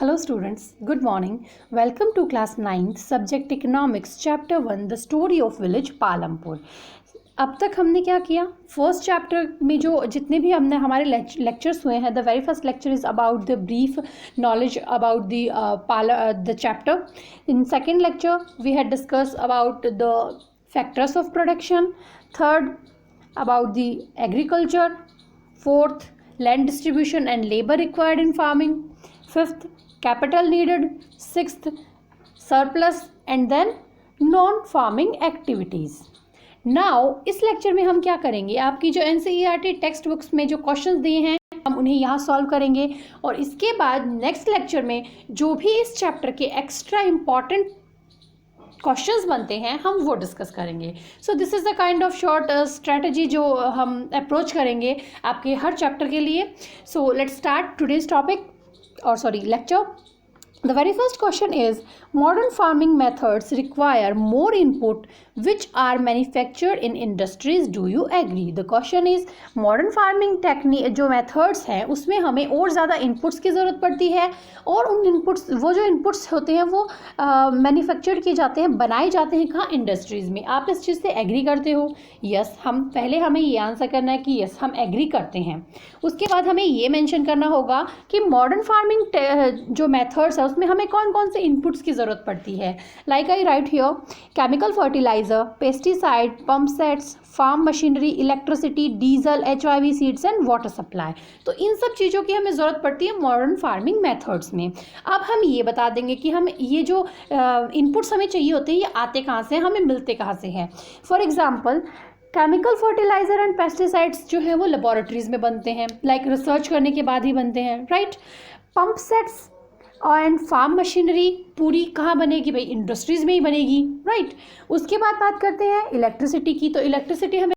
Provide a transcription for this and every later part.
Hello students, good morning. Welcome to class 9th subject economics chapter 1 the story of village Palampur. अब तक हमने क्या किया? First chapter में जो जितने भी हमने हमारे लेक्चर्स हुए हैं, the very first lecture is about the brief knowledge about the chapter. In second lecture we had discuss about the factors of production. Third about the agriculture. Fourth land distribution and labor required in farming. Fifth, capital needed. Sixth, surplus and then non-farming activities. Now इस lecture में हम क्या करेंगे, आपकी जो NCERT text books में जो questions दिए हैं हम उन्हें यहाँ सॉल्व करेंगे और इसके बाद नेक्स्ट लेक्चर में जो भी इस चैप्टर के एक्स्ट्रा इम्पॉर्टेंट क्वेश्चंस बनते हैं हम वो डिस्कस करेंगे. So this is the kind of short strategy जो हम अप्रोच करेंगे आपके हर चैप्टर के लिए. So let's start today's topic lecture. The very first question is modern farming methods require more input which are manufactured in industries. Do you agree? The question is modern farming technique जो methods हैं उसमें हमें और ज़्यादा inputs की ज़रूरत पड़ती है और उन inputs वो जो inputs होते हैं वो manufactured किए जाते हैं, बनाए जाते हैं कहाँ? इंडस्ट्रीज़ में. आप इस चीज़ से एग्री करते हो? यस. हमें ये आंसर करना है कि यस हम एग्री करते हैं. उसके बाद हमें ये मेंशन करना होगा कि मॉडर्न फार्मिंग जो मेथड्स है उसमें हमें कौन कौन से इनपुट्स की ज़रूरत पड़ती है. Like I write here chemical fertiliser, pesticide, pump sets, farm machinery, electricity, diesel, HIV seeds and water supply. तो इन सब चीज़ों की हमें ज़रूरत पड़ती है मॉडर्न फार्मिंग मेथड्स में. अब हम ये बता देंगे कि हम ये जो इनपुट्स हमें चाहिए होते हैं ये आते कहाँ से, हमें मिलते कहाँ से हैं. For example chemical fertiliser and pesticides जो है वो लेबोरेटरीज़ में बनते हैं, लाइक रिसर्च करने के बाद ही बनते हैं, right. Pump sets and farm machinery पूरी कहाँ बनेगी भाई? इंडस्ट्रीज़ में ही बनेगी, राइट. उसके बाद बात करते हैं इलेक्ट्रिसिटी की. तो इलेक्ट्रिसिटी हमें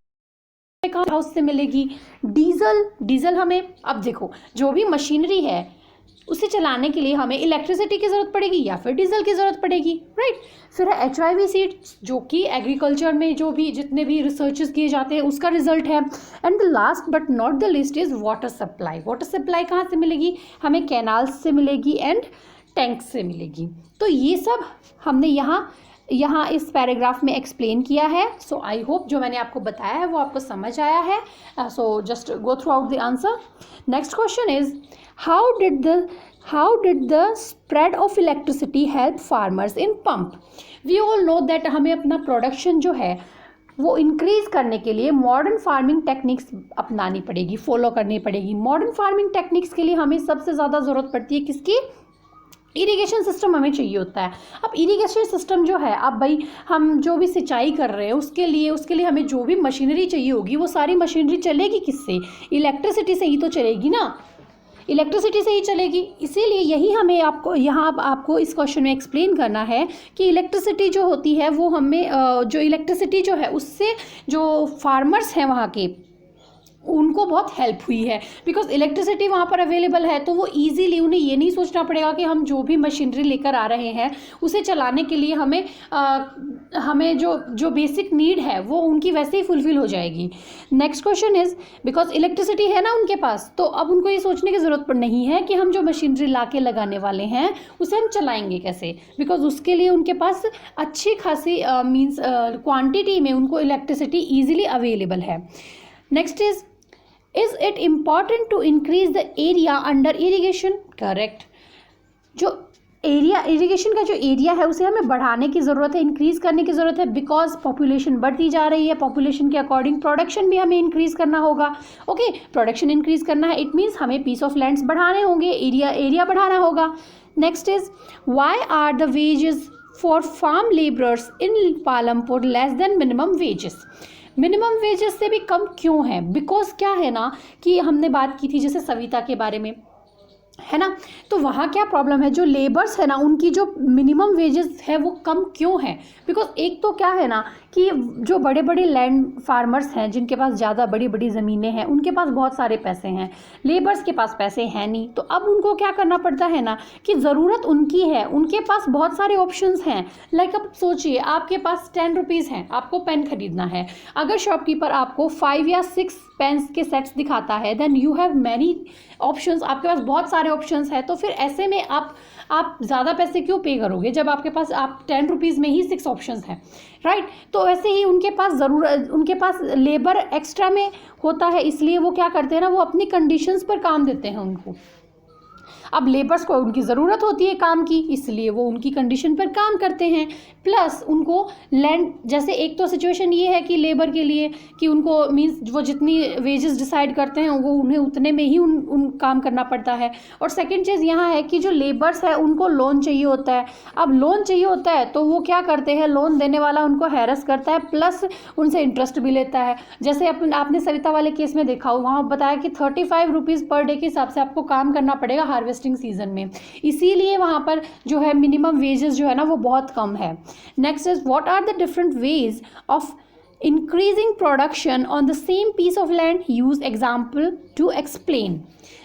कहाँ हाउस से मिलेगी? डीजल हमें, अब देखो जो भी मशीनरी है उसे चलाने के लिए हमें इलेक्ट्रिसिटी की ज़रूरत पड़ेगी या फिर डीजल की ज़रूरत पड़ेगी, राइट. फिर है HIV सीड्स जो कि एग्रीकल्चर में जो भी जितने भी रिसर्चेस किए जाते हैं उसका रिजल्ट है. And the last but not the list is water supply. Water supply कहाँ से मिलेगी? हमें कैनाल्स से मिलेगी एंड टैंक्स से मिलेगी. तो ये सब हमने यहाँ इस पैराग्राफ में एक्सप्लेन किया है. सो आई होप जो मैंने आपको बताया है वो आपको समझ आया है. So just go through out the answer. Next question is how did the spread of electricity help farmers in pump? We all know that हमें अपना प्रोडक्शन जो है वो इंक्रीज़ करने के लिए मॉडर्न फार्मिंग टेक्निक्स अपनानी पड़ेगी, फॉलो करनी पड़ेगी. मॉडर्न फार्मिंग टेक्निक्स के लिए हमें सबसे ज़्यादा ज़रूरत पड़ती है किसकी? इरिगेशन सिस्टम हमें चाहिए होता है. अब इरिगेशन सिस्टम जो है, अब भाई हम जो भी सिंचाई कर रहे हैं उसके लिए हमें जो भी मशीनरी चाहिए होगी वो सारी मशीनरी चलेगी किससे? इलेक्ट्रिसिटी से ही तो चलेगी ना, इलेक्ट्रिसिटी से ही चलेगी. इसीलिए यही हमें आपको इस क्वेश्चन में एक्सप्लेन करना है कि इलेक्ट्रिसिटी जो होती है वो हमें जो इलेक्ट्रिसिटी जो है उससे जो फार्मर्स हैं वहाँ के उनको बहुत हेल्प हुई है. बिकॉज इलेक्ट्रिसिटी वहाँ पर अवेलेबल है तो वो इजीली उन्हें ये नहीं सोचना पड़ेगा कि हम जो भी मशीनरी लेकर आ रहे हैं उसे चलाने के लिए हमें जो बेसिक नीड है वो उनकी वैसे ही फुलफिल हो जाएगी. Next question is because electricity है ना उनके पास तो अब उनको ये सोचने की ज़रूरत नहीं है कि हम जो मशीनरी ला के लगाने वाले हैं उसे हम चलाएंगे कैसे. बिकॉज उसके लिए उनके पास अच्छी खासी मीन्स क्वान्टिटी में उनको इलेक्ट्रिसिटी ईजिली अवेलेबल है. Next is it important to increase the area under irrigation? Correct. जो इरीगेशन का जो एरिया है उसे हमें बढ़ाने की ज़रूरत है, इंक्रीज़ करने की ज़रूरत है. बिकॉज पॉपुलेशन बढ़ती जा रही है, पॉपुलेशन के अकॉर्डिंग प्रोडक्शन भी हमें इंक्रीज़ करना होगा. ओके, प्रोडक्शन इंक्रीज़ करना है इट मीन्स हमें पीस ऑफ लैंड्स बढ़ाने होंगे, एरिया बढ़ाना होगा. Next is why are the wages for farm labourers in Palampur less than minimum wages? Minimum wages से भी कम क्यों है? बिकॉज क्या है ना कि हमने बात की थी जैसे सविता के बारे में, है ना. तो वहाँ क्या प्रॉब्लम है, जो लेबर्स है ना उनकी जो मिनिमम वेजेस है वो कम क्यों है? बिकॉज एक तो क्या है ना कि जो बड़े बड़े लैंड फार्मर्स हैं, जिनके पास ज़्यादा बड़ी बड़ी ज़मीनें हैं, उनके पास बहुत सारे पैसे हैं, लेबर्स के पास पैसे हैं नहीं, तो अब उनको क्या करना पड़ता है ना कि ज़रूरत उनकी है, उनके पास बहुत सारे ऑप्शंस हैं। लाइक अब सोचिए, आपके पास 10 रुपीज़ हैं, आपको पेन खरीदना है, अगर शॉपकीपर आपको 5 या 6 पेन्स के सेट्स दिखाता है, then you have many options, आपके पास बहुत सारे ऑप्शंस हैं, तो फिर ऐसे में आप ज़्यादा पैसे क्यों पे करोगे जब आपके पास 10 रुपीज़ में ही 6 ऑप्शंस हैं, राइट। तो ऐसे ही उनके पास लेबर एक्स्ट्रा में होता है, इसलिए वो क्या करते हैं ना, वो अपनी कंडीशंस पर काम देते हैं उनको। अब लेबर्स को उनकी ज़रूरत होती है काम की, इसलिए वो उनकी कंडीशन पर काम करते हैं, प्लस उनको लैंड, जैसे एक तो सिचुएशन ये है कि लेबर के लिए कि उनको मींस वो जितनी वेजेस डिसाइड करते हैं वो उन्हें उतने में ही उन काम करना पड़ता है। और सेकंड चीज़ यहाँ है कि जो लेबर्स है उनको लोन चाहिए होता है। अब लोन चाहिए होता है तो वो क्या करते हैं, लोन देने वाला उनको हैरेस करता है, प्लस उनसे इंटरेस्ट भी लेता है। जैसे आपने सविता वाले केस में देखा हो, वहाँ बताया कि 35 रुपीज़ पर डे के हिसाब से आपको काम करना पड़ेगा हार्वेस्टिंग सीजन में, इसीलिए वहाँ पर जो है मिनिमम वेजेस जो है ना वो बहुत कम है। Next is what are the different way of increasing production on the same piece of land, use example to explain.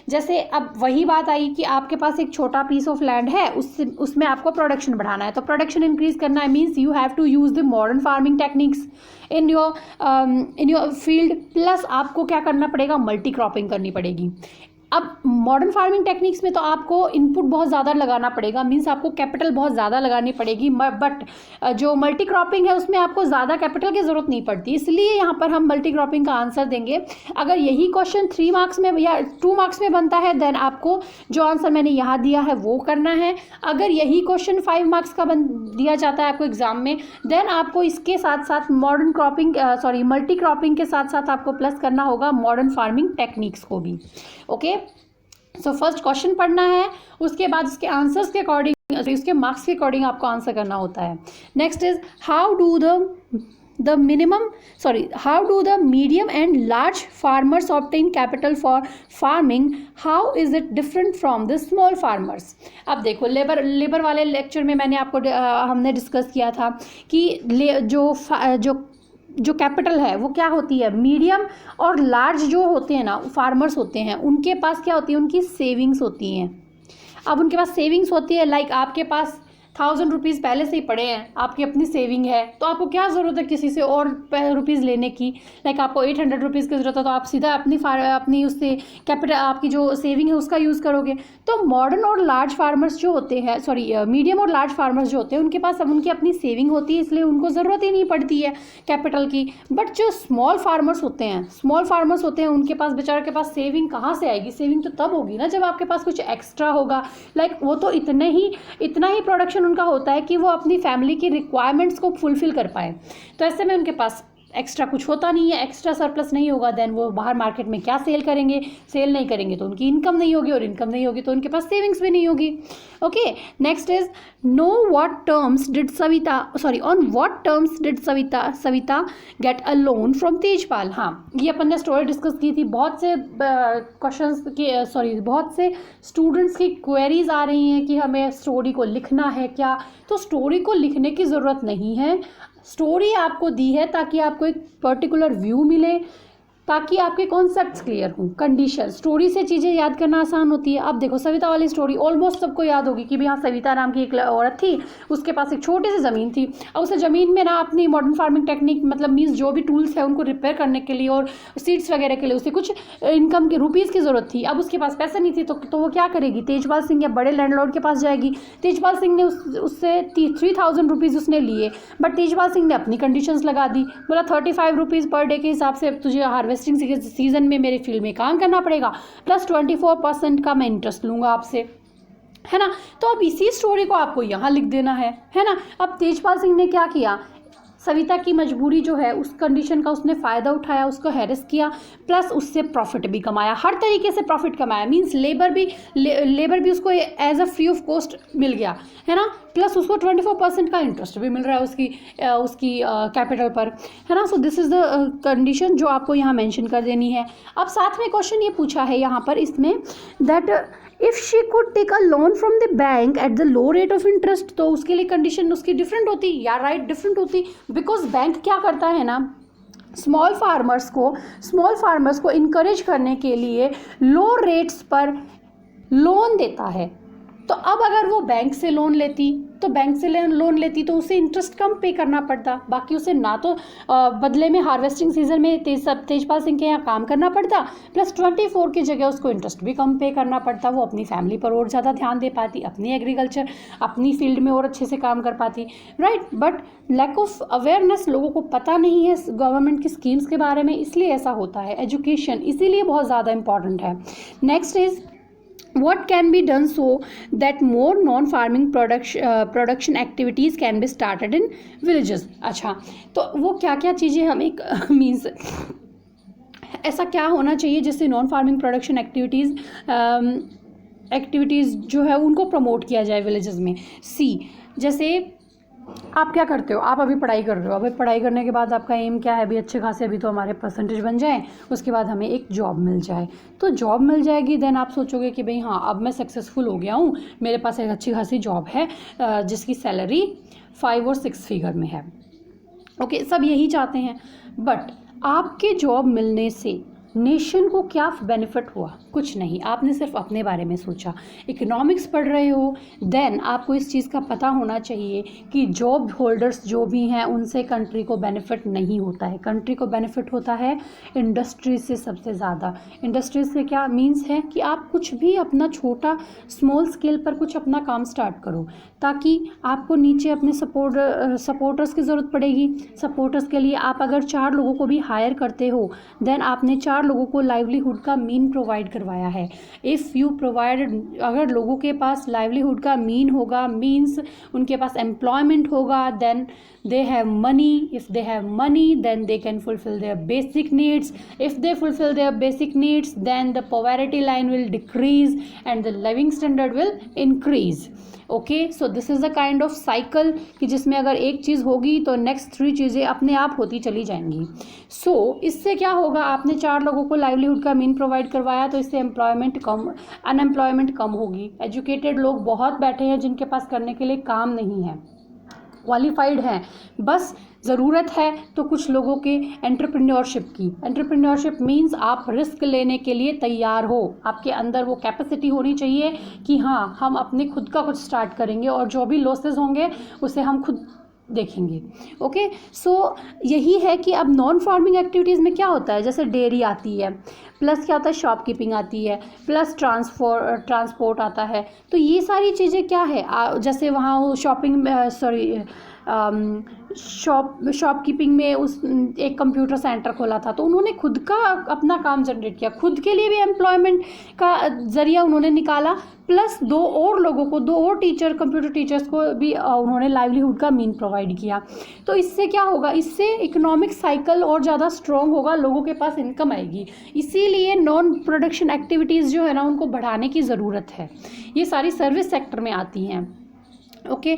जैसे अब वही बात आई कि आपके पास एक छोटा पीस ऑफ लैंड है, उसमें आपको प्रोडक्शन बढ़ाना है, तो प्रोडक्शन इंक्रीज करना है, means you have to use the modern farming techniques in your field, plus आपको क्या करना पड़ेगा, मल्टी क्रॉपिंग करनी पड़ेगी। अब मॉडर्न फार्मिंग टेक्निक्स में तो आपको इनपुट बहुत ज़्यादा लगाना पड़ेगा, मींस आपको कैपिटल बहुत ज़्यादा लगानी पड़ेगी, बट जो मल्टी क्रॉपिंग है उसमें आपको ज़्यादा कैपिटल की ज़रूरत नहीं पड़ती, इसलिए यहाँ पर हम मल्टी क्रॉपिंग का आंसर देंगे। अगर यही क्वेश्चन 3 मार्क्स में या 2 मार्क्स में बनता है, देन आपको जो आंसर मैंने यहाँ दिया है वो करना है। अगर यही क्वेश्चन 5 मार्क्स का दिया जाता है आपको एग्जाम में, देन आपको इसके साथ साथ मॉडर्न क्रॉपिंग मल्टी क्रॉपिंग के साथ साथ आपको प्लस करना होगा मॉडर्न फार्मिंग टेक्निक्स को भी। ओके, सो फर्स्ट क्वेश्चन पढ़ना है, उसके बाद उसके आंसर्स के अकॉर्डिंग, उसके मार्क्स के अकॉर्डिंग आपको आंसर करना होता है। Next is how do the medium and large farmers obtain capital for farming, how is it different from the small farmers. अब देखो, लेबर वाले लेक्चर में हमने डिस्कस किया था कि जो कैपिटल है वो क्या होती है, मीडियम और लार्ज जो होते हैं ना फार्मर्स होते हैं, उनके पास क्या होती है, उनकी सेविंग्स होती हैं। अब उनके पास सेविंग्स होती है, लाइक आपके पास 1000 रुपीज़ पहले से ही पड़े हैं, आपकी अपनी सेविंग है, तो आपको क्या ज़रूरत है किसी से और रुपीज़ लेने की। लाइक आपको 800 रुपीज़ की ज़रूरत है, तो आप सीधा अपनी उससे कैपिटल, आपकी जो सेविंग है उसका यूज़ करोगे। तो मॉडर्न और लार्ज फार्मर्स जो होते हैं, मीडियम और लार्ज फार्मर्स जो होते हैं, उनके पास अब उनकी अपनी सेविंग होती है, इसलिए उनको ज़रूरत ही नहीं पड़ती है कैपिटल की। बट जो स्मॉल फार्मर्स होते हैं उनके पास, बेचारे के पास सेविंग कहाँ से आएगी, सेविंग तो तब होगी ना जब आपके पास कुछ एक्स्ट्रा होगा। लाइक वो तो इतना ही प्रोडक्शन उनका होता है कि वो अपनी फैमिली की रिक्वायरमेंट्स को फुलफिल कर पाए, तो ऐसे में उनके पास एक्स्ट्रा कुछ होता नहीं है, एक्स्ट्रा सरप्लस नहीं होगा, देन वो बाहर मार्केट में क्या सेल करेंगे, सेल नहीं करेंगे तो उनकी इनकम नहीं होगी, और इनकम नहीं होगी तो उनके पास सेविंग्स भी नहीं होगी। Okay, next is on what terms did Savita get a loan from Tejpal. हाँ, ये अपन ने स्टोरी डिस्कस की थी, बहुत से स्टूडेंट्स की क्वेरीज आ रही हैं कि हमें स्टोरी को लिखना है क्या, तो स्टोरी को लिखने की ज़रूरत नहीं है, स्टोरी आपको दी है ताकि आपको एक पर्टिकुलर व्यू मिले, ताकि आपके कॉन्सेप्ट्स क्लियर हों। कंडीशन, स्टोरी से चीज़ें याद करना आसान होती है। अब देखो, सविता वाली स्टोरी ऑलमोस्ट सबको याद होगी कि भाई हाँ, सविता नाम की एक औरत थी, उसके पास एक छोटी सी ज़मीन थी, और उसे ज़मीन में ना अपनी मॉडर्न फार्मिंग टेक्निक, मतलब मीन्स जो भी टूल्स है उनको रिपेयर करने के लिए और सीड्स वगैरह के लिए उसे कुछ इनकम के रुपीज़ की ज़रूरत थी। अब उसके पास पैसे नहीं थी, तो वो क्या करेगी, तेजपाल सिंह या बड़े लैंडलॉर्ड के पास जाएगी। तेजपाल सिंह ने उससे 3000 रुपीज़ उसने लिए, बट तेजपाल सिंह ने अपनी कंडीशंस लगा दी, बोला 35 रुपीज़ पर डे के हिसाब से तुझे हार्वेस्टिंग सीजन में मेरे फील्ड में काम करना पड़ेगा, प्लस 24% का मैं इंटरेस्ट लूँगा आपसे, है ना। तो अब इसी स्टोरी को आपको यहाँ लिख देना है ना। अब तेजपाल सिंह ने क्या किया, सविता की मजबूरी जो है उस कंडीशन का उसने फ़ायदा उठाया, उसको हैरेस किया, प्लस उससे प्रॉफिट भी कमाया, हर तरीके से प्रॉफिट कमाया, मींस लेबर भी उसको as a free of cost मिल गया, है ना, प्लस उसको 24% का इंटरेस्ट भी मिल रहा है उसकी कैपिटल पर, है ना। So this is the condition जो आपको यहाँ मेंशन कर देनी है। अब साथ में क्वेश्चन ये पूछा है यहाँ पर इसमें, that if she could take a loan from the bank at the low rate of interest, तो उसके लिए कंडीशन उसकी डिफरेंट होती, या राइट डिफरेंट होती, बिकॉज बैंक क्या करता है ना, स्मॉल फार्मर्स को इनकरेज करने के लिए लो रेट्स पर लोन देता है। तो अब अगर वो बैंक से लोन लेती तो उसे इंटरेस्ट कम पे करना पड़ता, बाकी उसे ना तो बदले में हार्वेस्टिंग सीजन में तेजपाल सिंह के यहाँ काम करना पड़ता, प्लस 24 की जगह उसको इंटरेस्ट भी कम पे करना पड़ता। वो अपनी फैमिली पर और ज़्यादा ध्यान दे पाती, अपनी एग्रीकल्चर अपनी फील्ड में और अच्छे से काम कर पाती, right. But lack of awareness, लोगों को पता नहीं है गवर्नमेंट की स्कीम्स के बारे में, इसलिए ऐसा होता है। एजुकेशन इसीलिए बहुत ज़्यादा इंपॉर्टेंट है। Next is what can be done so that more non-farming production activities can be started in villages। अच्छा, तो वो क्या क्या चीज़ें हमें मीन्स ऐसा क्या होना चाहिए जिससे नॉन फार्मिंग प्रोडक्शन एक्टिविटीज़ जो है उनको प्रमोट किया जाए विलेजेस में। जैसे आप क्या करते हो, आप अभी पढ़ाई कर रहे हो, अभी पढ़ाई करने के बाद आपका एम क्या है, अभी अच्छे खासे अभी तो हमारे परसेंटेज बन जाए, उसके बाद हमें एक जॉब मिल जाए। तो जॉब मिल जाएगी, देन आप सोचोगे कि भाई हाँ अब मैं सक्सेसफुल हो गया हूँ, मेरे पास एक अच्छी खासी जॉब है जिसकी सैलरी 5 और 6 फिगर में है। ओके, सब यही चाहते हैं, बट आपके जॉब मिलने से नेशन को क्या बेनिफिट हुआ? कुछ नहीं, आपने सिर्फ अपने बारे में सोचा। इकोनॉमिक्स पढ़ रहे हो, देन आपको इस चीज़ का पता होना चाहिए कि जॉब होल्डर्स जो भी हैं उनसे कंट्री को बेनिफिट नहीं होता है। कंट्री को बेनिफिट होता है इंडस्ट्रीज से सबसे ज़्यादा। इंडस्ट्रीज से क्या मीन्स है कि आप कुछ भी अपना छोटा स्मॉल स्केल पर कुछ अपना काम स्टार्ट करो, ताकि आपको नीचे अपने सपोर्टर्स की ज़रूरत पड़ेगी। सपोर्टर्स के लिए आप अगर 4 लोगों को भी हायर करते हो, देन आपने 4 लोगों को लाइवलीहुड का मीन प्रोवाइड करवाया है। इफ़ यू प्रोवाइडेड, अगर लोगों के पास लाइवलीहुड का मीन होगा, मीन्स उनके पास एम्प्लॉयमेंट होगा, then they have money. If they have money, then they can fulfill their basic needs. If they fulfill their basic needs, then the poverty line will decrease and the living standard will increase. Okay, so this is the kind of cycle कि जिसमें अगर एक चीज़ होगी तो next 3 चीज़ें अपने आप होती चली जाएंगी। सो इससे क्या होगा, आपने 4 लोगों को लाइवलीहुड का मीन प्रोवाइड करवाया, तो इससे अनएम्प्लॉयमेंट कम होगी। एजुकेटेड लोग बहुत बैठे हैं जिनके पास करने के लिए काम नहीं है, क्वालिफाइड हैं, बस ज़रूरत है तो कुछ लोगों के एंटरप्रेन्योरशिप की। एंटरप्रेन्योरशिप मीन्स आप रिस्क लेने के लिए तैयार हो, आपके अंदर वो कैपेसिटी होनी चाहिए कि हाँ हम अपने खुद का कुछ स्टार्ट करेंगे और जो भी लॉसेस होंगे उसे हम खुद देखेंगे। ओके, सो यही है कि अब नॉन फार्मिंग एक्टिविटीज़ में क्या होता है, जैसे डेयरी आती है, प्लस क्या होता है शॉपकीपिंग आती है, प्लस ट्रांसपोर्ट आता है। तो ये सारी चीज़ें क्या है, जैसे वहाँ वो शॉपकीपिंग में उस एक कंप्यूटर सेंटर खोला था, तो उन्होंने खुद का अपना काम जनरेट किया, खुद के लिए भी एम्प्लॉयमेंट का ज़रिया उन्होंने निकाला, प्लस 2 और लोगों को, 2 और कंप्यूटर टीचर्स को भी उन्होंने लाइवलीहुड का मीन प्रोवाइड किया। तो इससे क्या होगा, इससे इकोनॉमिक साइकिल और ज़्यादा स्ट्रॉन्ग होगा, लोगों के पास इनकम आएगी। इसीलिए नॉन प्रोडक्शन एक्टिविटीज़ जो है ना उनको बढ़ाने की ज़रूरत है। ये सारी सर्विस सेक्टर में आती हैं। ओके,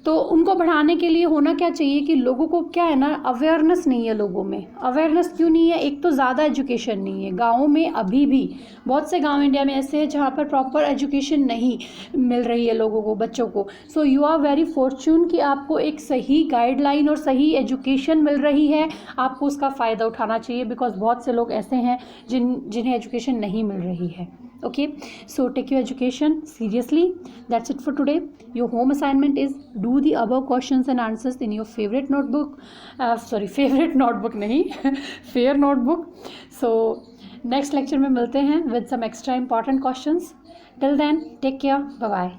तो उनको बढ़ाने के लिए होना क्या चाहिए कि लोगों को क्या है ना, अवेयरनेस नहीं है लोगों में। अवेयरनेस क्यों नहीं है, एक तो ज़्यादा एजुकेशन नहीं है गाँव में, अभी भी बहुत से गांव इंडिया में ऐसे हैं जहाँ पर प्रॉपर एजुकेशन नहीं मिल रही है लोगों को, बच्चों को। So you are very fortune कि आपको एक सही गाइडलाइन और सही एजुकेशन मिल रही है, आपको उसका फ़ायदा उठाना चाहिए, बिकॉज बहुत से लोग ऐसे हैं जिन्हें एजुकेशन नहीं मिल रही है। Okay, so take your education seriously. That's it for today. Your home assignment is do the above questions and answers in your favorite notebook. Favorite notebook नहीं fair notebook. So next lecture में मिलते हैं with some extra important questions. Till then, take care. Bye bye.